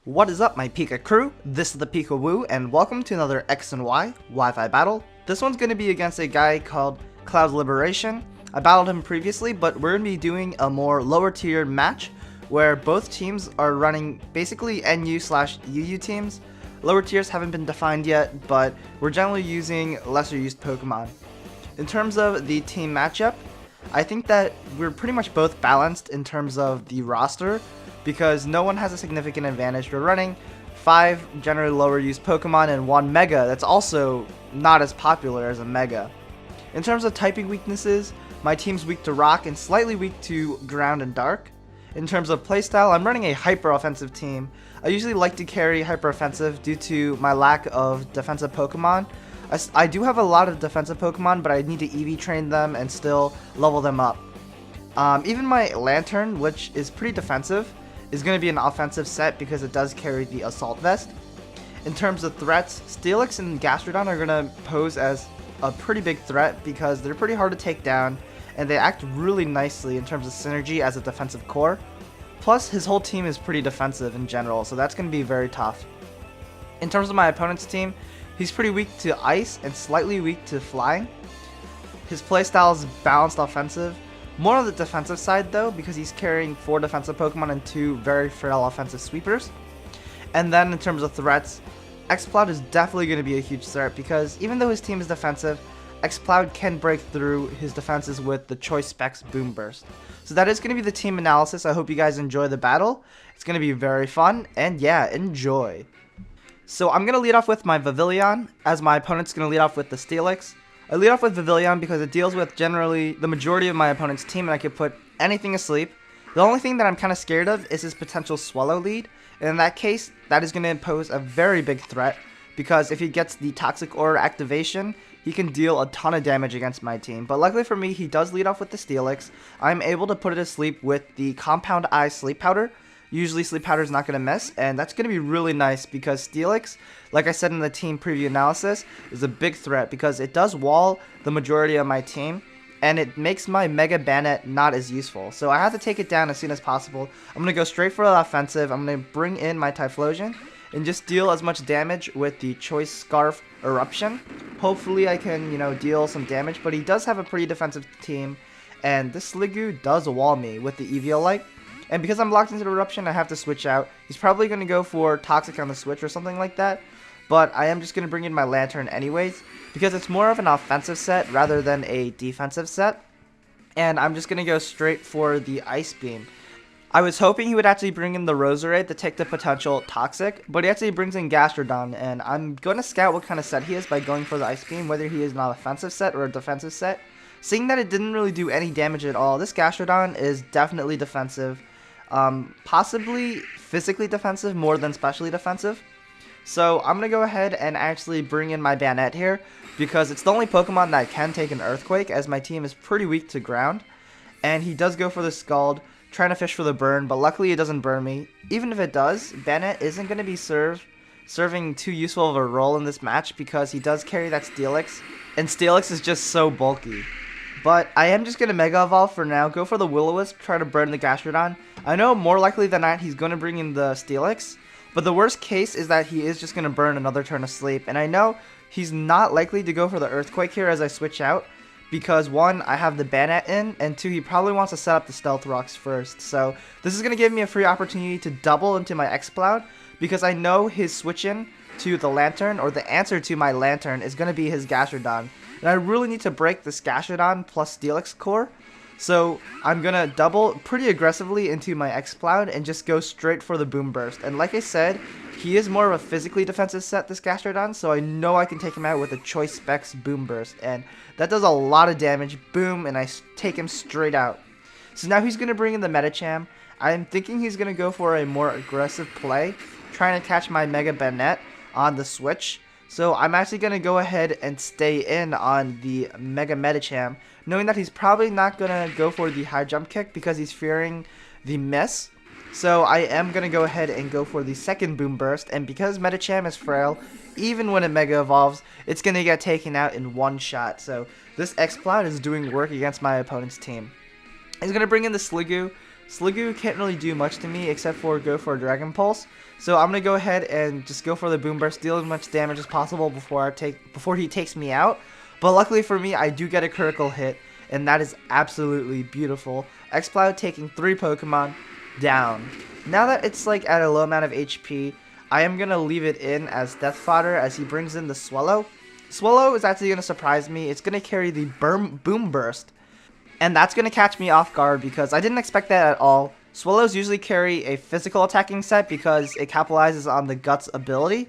What is up, my Pika crew? This is ThePikaWu, and welcome to another X and Y Wi-Fi battle. This one's going to be against a guy called Cloud Liberation. I battled him previously, but we're going to be doing a more lower tier match where both teams are running basically NU/UU teams. Lower tiers haven't been defined yet, but we're generally using lesser used Pokemon. In terms of the team matchup, I think that we're pretty much both balanced in terms of the roster, because no one has a significant advantage. We're running 5 generally lower used Pokemon and 1 Mega that's also not as popular as a Mega. In terms of typing weaknesses, my team's weak to Rock and slightly weak to Ground and Dark. In terms of playstyle, I'm running a hyper offensive team. I usually like to carry hyper offensive due to my lack of defensive Pokemon. I do have a lot of defensive Pokemon, but I need to EV train them and still level them up. Even my Lantern, which is pretty defensive, is going to be an offensive set because it does carry the Assault Vest. In terms of threats, Steelix and Gastrodon are going to pose as a pretty big threat because they're pretty hard to take down and they act really nicely in terms of synergy as a defensive core. Plus, his whole team is pretty defensive in general, so that's going to be very tough. In terms of my opponent's team, he's pretty weak to Ice and slightly weak to Flying. His playstyle is balanced offensive. More on the defensive side though, because he's carrying 4 defensive Pokemon and 2 very frail offensive sweepers. And then in terms of threats, Exploud is definitely going to be a huge threat because even though his team is defensive, Exploud can break through his defenses with the Choice Specs Boomburst. So that is going to be the team analysis. I hope you guys enjoy the battle. It's going to be very fun, and yeah, enjoy. So I'm going to lead off with my Vivillon, as my opponent's going to lead off with the Steelix. I lead off with Vivillon because it deals with generally the majority of my opponent's team and I could put anything asleep. The only thing that I'm kind of scared of is his potential Swallow lead, and in that case, that is going to pose a very big threat because if he gets the Toxic Aura activation, he can deal a ton of damage against my team. But luckily for me, he does lead off with the Steelix. I'm able to put it asleep with the Compound Eye Sleep Powder. Usually Sleep Powder is not going to miss, and that's going to be really nice because Steelix, like I said in the team preview analysis, is a big threat because it does wall the majority of my team, and it makes my Mega Bayonet not as useful. So I have to take it down as soon as possible. I'm going to go straight for the offensive. I'm going to bring in my Typhlosion and just deal as much damage with the Choice Scarf Eruption. Hopefully I can, deal some damage, but he does have a pretty defensive team, and this Sliggoo does wall me with the Eviolite. And because I'm locked into the Eruption, I have to switch out. He's probably going to go for Toxic on the switch or something like that. But I am just going to bring in my Lantern anyways, because it's more of an offensive set rather than a defensive set. And I'm just going to go straight for the Ice Beam. I was hoping he would actually bring in the Roserade to take the potential Toxic, but he actually brings in Gastrodon. And I'm going to scout what kind of set he is by going for the Ice Beam, whether he is an offensive set or a defensive set. Seeing that it didn't really do any damage at all, this Gastrodon is definitely defensive. Possibly physically defensive more than specially defensive. So I'm going to go ahead and actually bring in my Bayonet here because it's the only Pokemon that can take an Earthquake as my team is pretty weak to ground. And he does go for the Scald, trying to fish for the burn, but luckily it doesn't burn me. Even if it does, Bayonet isn't going to be serving too useful of a role in this match because he does carry that Steelix, and Steelix is just so bulky. But I am just going to Mega Evolve for now, go for the Will-O-Wisp, try to burn the Gastrodon. I know more likely than not he's going to bring in the Steelix, but the worst case is that he is just going to burn another turn of sleep. And I know he's not likely to go for the Earthquake here as I switch out, because 1, I have the Bayonet in, and 2, he probably wants to set up the Stealth Rocks first. So this is going to give me a free opportunity to double into my Exploud, because I know his switch in to the Lantern, or the answer to my Lantern, is going to be his Gastrodon. And I really need to break this Gastrodon plus Steelix core. So I'm going to double pretty aggressively into my Exploud and just go straight for the Boomburst. And like I said, he is more of a physically defensive set, this Gastrodon, so I know I can take him out with a Choice Specs Boomburst. And that does a lot of damage. Boom, and I take him straight out. So now he's going to bring in the Medicham. I'm thinking he's going to go for a more aggressive play, trying to catch my Mega Bayonet on the switch. So I'm actually going to go ahead and stay in on the Mega Medicham, knowing that he's probably not going to go for the high jump kick because he's fearing the miss. So I am going to go ahead and go for the second Boomburst, and because Medicham is frail, even when it Mega Evolves, it's going to get taken out in one shot. So this Exploud is doing work against my opponent's team. He's going to bring in the Sliggoo, Sliggoo can't really do much to me except for go for a Dragon Pulse. So I'm gonna go ahead and just go for the Boomburst, deal as much damage as possible before he takes me out. But luckily for me, I do get a critical hit, and that is absolutely beautiful. Exploud taking 3 Pokemon down. Now that it's like at a low amount of HP, I am gonna leave it in as death fodder as he brings in the Swellow. Swellow is actually gonna surprise me. It's gonna carry the Boomburst, and that's gonna catch me off guard because I didn't expect that at all. Swallows usually carry a physical attacking set because it capitalizes on the Guts ability,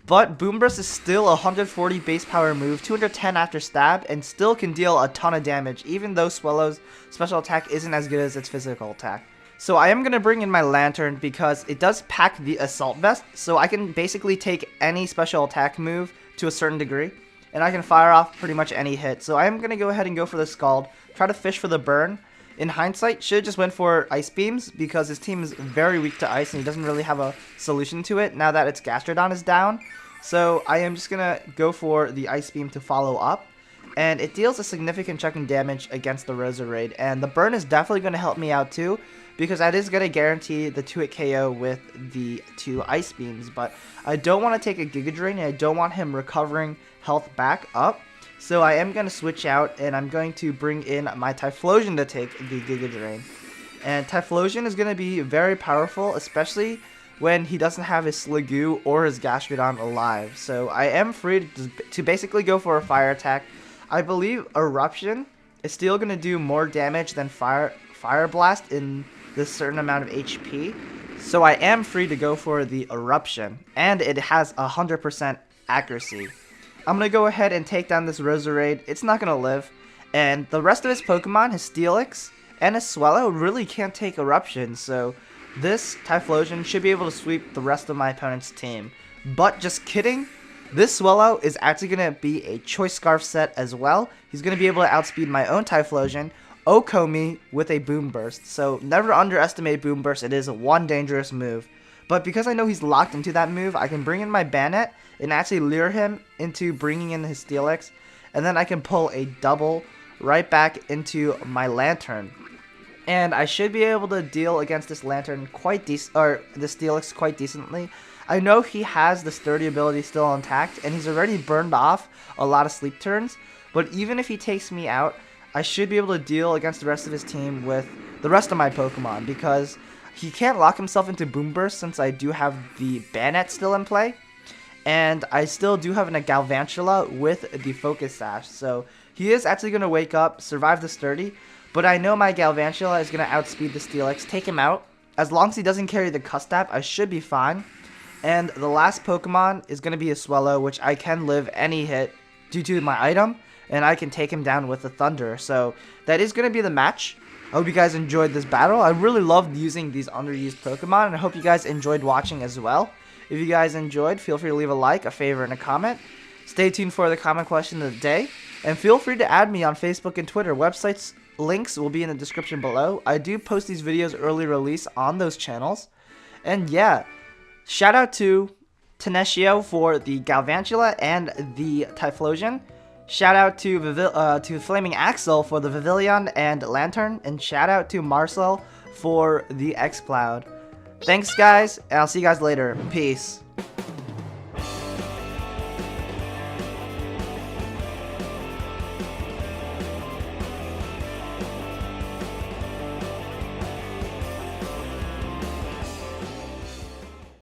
but Boomburst is still a 140 base power move, 210 after stab, and still can deal a ton of damage, even though Swallow's special attack isn't as good as its physical attack. So I am going to bring in my Lantern because it does pack the Assault Vest, so I can basically take any special attack move to a certain degree, and I can fire off pretty much any hit. So I am going to go ahead and go for the Scald, try to fish for the burn. In hindsight, should have just went for Ice Beams because his team is very weak to Ice and he doesn't really have a solution to it now that its Gastrodon is down. So I am just going to go for the Ice Beam to follow up. And it deals a significant chunk of damage against the Roserade. And the burn is definitely going to help me out too, because that is going to guarantee the 2-hit KO with the 2 Ice Beams. But I don't want to take a Giga Drain, and I don't want him recovering health back up. So I am going to switch out, and I'm going to bring in my Typhlosion to take the Giga Drain. And Typhlosion is going to be very powerful, especially when he doesn't have his Sliggoo or his Gastrodon alive. So I am free to basically go for a fire attack. I believe Eruption is still going to do more damage than Fire Blast in this certain amount of HP. So I am free to go for the Eruption, and it has 100% accuracy. I'm going to go ahead and take down this Roserade. It's not going to live. And the rest of his Pokemon, his Steelix and his Swellow, really can't take Eruption. So this Typhlosion should be able to sweep the rest of my opponent's team. But just kidding. This Swellow is actually going to be a Choice Scarf set as well. He's going to be able to outspeed my own Typhlosion, OHKO me with a Boomburst. So never underestimate Boomburst. It is one dangerous move. But because I know he's locked into that move, I can bring in my Banette and actually lure him into bringing in his Steelix. And then I can pull a double right back into my Lantern. And I should be able to deal against this Lantern quite decent, or the Steelix quite decently. I know he has the Sturdy ability still intact, and he's already burned off a lot of sleep turns. But even if he takes me out, I should be able to deal against the rest of his team with the rest of my Pokemon, because he can't lock himself into Boomburst since I do have the Banette still in play. And I still do have a Galvantula with the Focus Sash. So he is actually going to wake up, survive the Sturdy. But I know my Galvantula is going to outspeed the Steelix, take him out. As long as he doesn't carry the Custap, I should be fine. And the last Pokemon is going to be a Swellow, which I can live any hit due to my item. And I can take him down with the Thunder. So that is going to be the match. I hope you guys enjoyed this battle. I really loved using these underused Pokemon, and I hope you guys enjoyed watching as well. If you guys enjoyed, feel free to leave a like, a favorite, and a comment. Stay tuned for the comment question of the day, and feel free to add me on Facebook and Twitter. Websites links will be in the description below. I do post these videos early release on those channels. And yeah, shout out to Teneshio for the Galvantula and the Typhlosion. Shout out to Flaming Axel for the Vivillon and Lantern, and shout out to Marcel for the X-Cloud. Thanks guys, and I'll see you guys later. Peace.